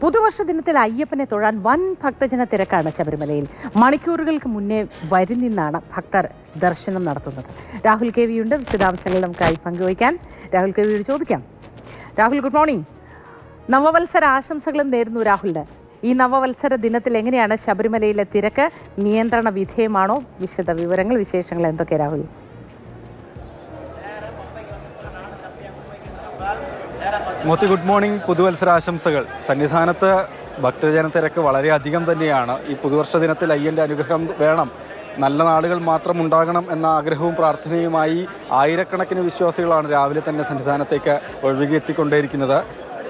പുതുവർഷ ദിനത്തിൽ അയ്യപ്പനെ തൊഴാൻ വൻ ഭക്തജന തിരക്കാണ് ശബരിമലയിൽ. മണിക്കൂറുകൾക്ക് മുന്നേ വരി നിന്നാണ് ഭക്തർ ദർശനം നടത്തുന്നത്. രാഹുൽ കെ വിയുണ്ട് വിശദാംശങ്ങൾ നമുക്കായി പങ്കുവയ്ക്കാൻ. രാഹുൽ കെ വിയോട് ചോദിക്കാം. Rahul, good morning. നവവത്സര ആശംസകളും നേരുന്നു രാഹുലിന്. ഈ നവവത്സര ദിനത്തിൽ എങ്ങനെയാണ് ശബരിമലയിലെ തിരക്ക്? നിയന്ത്രണ വിധേയമാണോ? വിശദ വിവരങ്ങൾ, വിശേഷങ്ങൾ എന്തൊക്കെ രാഹുൽ? Moti, good morning. പുതുവത്സര ആശംസകൾ. സന്നിധാനത്ത് ഭക്തജന തിരക്ക് വളരെയധികം തന്നെയാണ്. ഈ പുതുവർഷ ദിനത്തിൽ അയ്യൻ്റെ അനുഗ്രഹം വേണം, നല്ല നാളുകൾ മാത്രം ഉണ്ടാകണം എന്ന ആഗ്രഹവും പ്രാർത്ഥനയുമായി ആയിരക്കണക്കിന് വിശ്വാസികളാണ് രാവിലെ തന്നെ സന്നിധാനത്തേക്ക് ഒഴുകിയെത്തിക്കൊണ്ടേയിരിക്കുന്നത്.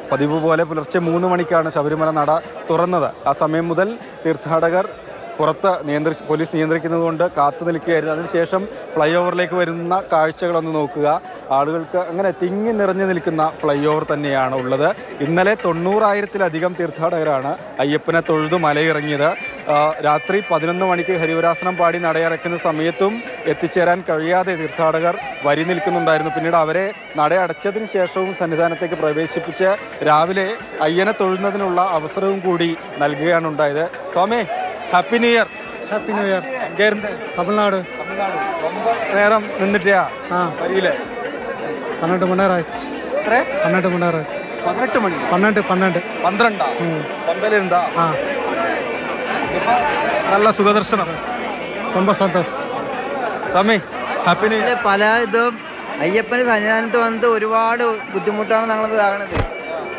പതിവ് പോലെ പുലർച്ചെ 3 മണിക്കാണ് ശബരിമല നട തുറന്നത്. ആ സമയം മുതൽ തീർത്ഥാടകർ പുറത്ത് പോലീസ് നിയന്ത്രിക്കുന്നതുകൊണ്ട് കാത്തു നിൽക്കുകയായിരുന്നു. അതിനുശേഷം ഫ്ലൈ ഓവറിലേക്ക് വരുന്ന കാഴ്ചകളൊന്ന് നോക്കുക. ആളുകൾക്ക് അങ്ങനെ തിങ്ങി നിറഞ്ഞു നിൽക്കുന്ന ഫ്ലൈ ഓവർ തന്നെയാണ് ഉള്ളത്. ഇന്നലെ 90,000-ലധികം തീർത്ഥാടകരാണ് അയ്യപ്പനെ തൊഴുതു മലയിറങ്ങിയത്. രാത്രി 11 മണിക്ക് ഹരിവരാസനം പാടി നടയടയ്ക്കുന്ന സമയത്തും എത്തിച്ചേരാൻ കഴിയാതെ തീർത്ഥാടകർ വരി നിൽക്കുന്നുണ്ടായിരുന്നു. പിന്നീട് അവരെ നടയടച്ചതിന് ശേഷവും സന്നിധാനത്തേക്ക് പ്രവേശിപ്പിച്ച് രാവിലെ അയ്യനെ തൊഴുന്നതിനുള്ള അവസരവും കൂടി നൽകുകയാണ് ഉണ്ടായത്. സ്വാമി, happy new year. Happy new year. Tamil Nadu. ரொம்ப நேரம் நின்றுட்டியா வரியில? 12 மணி நேரம் ஆச்சு. 12 மணி நேரம் ஆச்சு. 18 மணி? 12. 12 பம்பையில இருந்தா? നല്ല സുഖദർശനം. ரொம்ப സന്തോഷം. സ്വാമി, ഹാപ്പി ന്യൂ ഇയർ. പല ഇതും അയ്യപ്പന് സന്നിധാനത്ത് വന്നിട്ട് ഒരുപാട് ബുദ്ധിമുട്ടാണ് ഞങ്ങളത് കാണുന്നത്.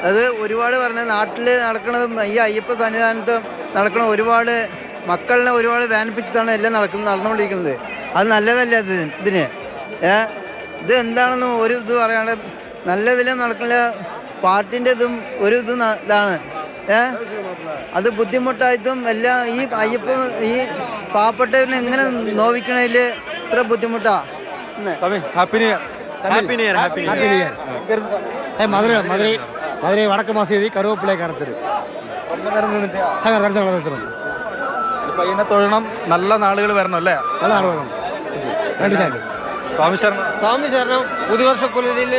അത് ഒരുപാട് പറഞ്ഞത് നാട്ടിൽ നടക്കുന്നത് ഈ അയ്യപ്പ സന്നിധാനത്ത് നടക്കണ ഒരുപാട് മക്കളിനെ ഒരുപാട് വേദനിപ്പിച്ചിട്ടാണ് എല്ലാം നടന്നുകൊണ്ടിരിക്കുന്നത്. അത് നല്ലതല്ല ഇതിന്. ഇത് എന്താണെന്ന് ഒരു ഇത് പറയാണ്ട് നല്ലതിലും നടക്കില്ല. പാട്ടിൻ്റെ ഇതും ഒരു ഇതും ഇതാണ്. അത് ബുദ്ധിമുട്ടായിട്ടും എല്ലാം ഈ അയ്യപ്പ ഈ പാവപ്പെട്ടവരിനെ എങ്ങനെ നോവിക്കണതിൽ ഇത്ര ബുദ്ധിമുട്ടാ. Happy new year. Happy new year. Happy new year. Madurai வடக்கு மாசேதி கருவேப்பிள்ளை கரத்திரு. പയ്യനെ തൊഴണം, നല്ല നാളുകൾ വരണം അല്ലേ? നല്ല നാൾ വരണം. രണ്ട് സ്വാമി ശരണം. സ്വാമി ശരണം. പുതുവർഷ പുലരിയിൽ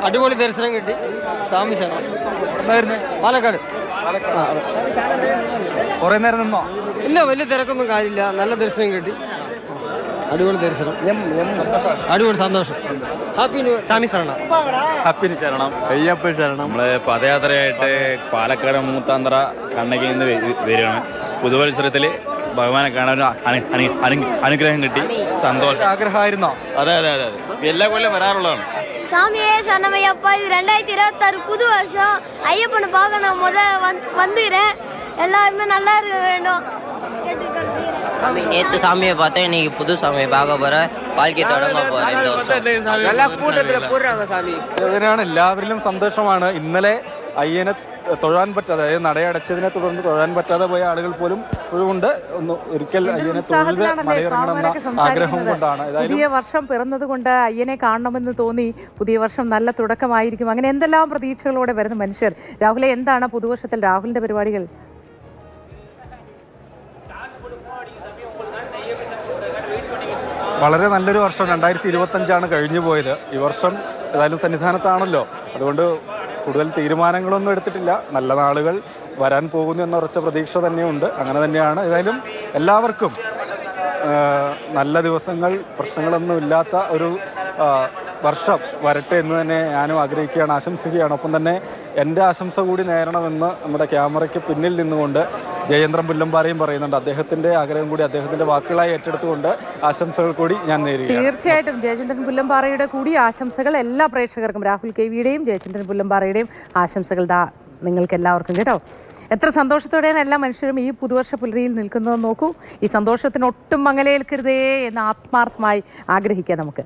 അടിപൊളി ദർശനം കിട്ടി. സ്വാമി ശരണം. പാലക്കാട്. കുറെ നേരം നിന്നോ? ഇല്ല, വലിയ തിരക്കൊന്നും കാര്യമില്ല. നല്ല ദർശനം കിട്ടി. അടിപൊളി ദർശനം. അടിപൊളി സന്തോഷം. Happy new year. സ്വാമി ശരണം. ഹാപ്പി ന്യൂ ശരണം. അയ്യപ്പ ശരണം. നമ്മള് പദയാത്രയായിട്ട് പാലക്കാട് മൂത്താന്തറ കണ്ണകിയിൽ നിന്ന് വരികയാണ്. പുതുവത്സരത്തില് ഭഗവാനെ കാണാൻ അനുഗ്രഹം കിട്ടി. സന്തോഷം. ആഗ്രഹമായിരുന്നോ? അതെ അതെ അതെ അതെ, എല്ലാ കൊല്ലം വരാറുള്ളതാണ്. சாமியே சரணமையப்பா. இது 2026 புது வருஷம். ஐயப்பனை பார்க்க நான் வந்துக்கிறேன். எல்லாருமே நல்லா இருக்க வேண்டும். நேற்று சாமியை பார்த்தேன், இன்னைக்கு புது சாமியை பார்க்க போறேன். வாழ்க்கை தொடங்க போறேன். இந்த வருஷம் നല്ല കൂട്ടത്തില് പൂരാണ് സ്വാമി. ഇതിനാണ് എല്ലാവരിലും സന്തോഷമാണ്. ഇന്നലെ അയ്യനെ തൊഴാൻ പറ്റാതെ, അതായത് നടയടച്ചതിനെ തുടർന്ന് തൊഴാൻ പറ്റാതെ പോയ ആളുകൾ പോലും ഒഴിവുണ്ട്. ഒരിക്കൽ അയ്യനെ തൊഴുത് മലയിറങ്ങണമെന്ന ആഗ്രഹം കൊണ്ടാണ്. പുതിയ വർഷം പിറന്നത് കൊണ്ട് അയ്യനെ കാണണമെന്ന് തോന്നി. പുതിയ വർഷം നല്ല തുടക്കമായിരിക്കും. അങ്ങനെ എന്തെല്ലാം പ്രതീക്ഷകളോടെ വരുന്ന മനുഷ്യർ. രാഹുലെ, എന്താണ് പുതുവർഷത്തിൽ രാഹുലിന്റെ പരിപാടികൾ? വളരെ നല്ലൊരു വർഷം 2025 കഴിഞ്ഞു പോയത്. ഈ വർഷം ഏതായാലും സന്നിധാനത്താണല്ലോ, അതുകൊണ്ട് കൂടുതൽ തീരുമാനങ്ങളൊന്നും എടുത്തിട്ടില്ല. നല്ല നാളുകൾ വരാൻ പോകുന്നു എന്ന ഉറച്ച പ്രതീക്ഷ തന്നെയുണ്ട്. അങ്ങനെ തന്നെയാണ്. ഏതായാലും എല്ലാവർക്കും നല്ല ദിവസങ്ങൾ, പ്രശ്നങ്ങളൊന്നും ഇല്ലാത്ത ഒരു വർഷം വരട്ടെ എന്ന് തന്നെ ഞാനും ആഗ്രഹിക്കുകയാണ്, ആശംസിക്കുകയാണ്. ഒപ്പം തന്നെ എൻ്റെ ആശംസ കൂടി നേരണമെന്ന് നമ്മുടെ ക്യാമറയ്ക്ക് പിന്നിൽ നിന്നുകൊണ്ട് ജയേന്ദ്രൻ പുല്ലമ്പാറയും പറയുന്നുണ്ട്. അദ്ദേഹത്തിൻ്റെ ആഗ്രഹം കൂടി അദ്ദേഹത്തിൻ്റെ വാക്കുകളായി ഏറ്റെടുത്തുകൊണ്ട് ആശംസകൾ കൂടി ഞാൻ നേരുകയാണ്. തീർച്ചയായിട്ടും ജയചന്ദ്രൻ പുല്ലമ്പാറയുടെ കൂടി ആശംസകൾ എല്ലാ പ്രേക്ഷകർക്കും. രാഹുൽ കെ വിയുടെയും ജയചന്ദ്രൻ പുല്ലമ്പാറയുടെയും ആശംസകൾ നിങ്ങൾക്ക് എല്ലാവർക്കും കേട്ടോ. എത്ര സന്തോഷത്തോടെയാണ് എല്ലാ മനുഷ്യരും ഈ പുതുവർഷ പുലരിയിൽ നിൽക്കുന്നതെന്ന് നോക്കൂ. ഈ സന്തോഷത്തിന് ഒട്ടും മങ്ങലേൽക്കരുതേ എന്ന് ആത്മാർത്ഥമായി ആഗ്രഹിക്കാം നമുക്ക്.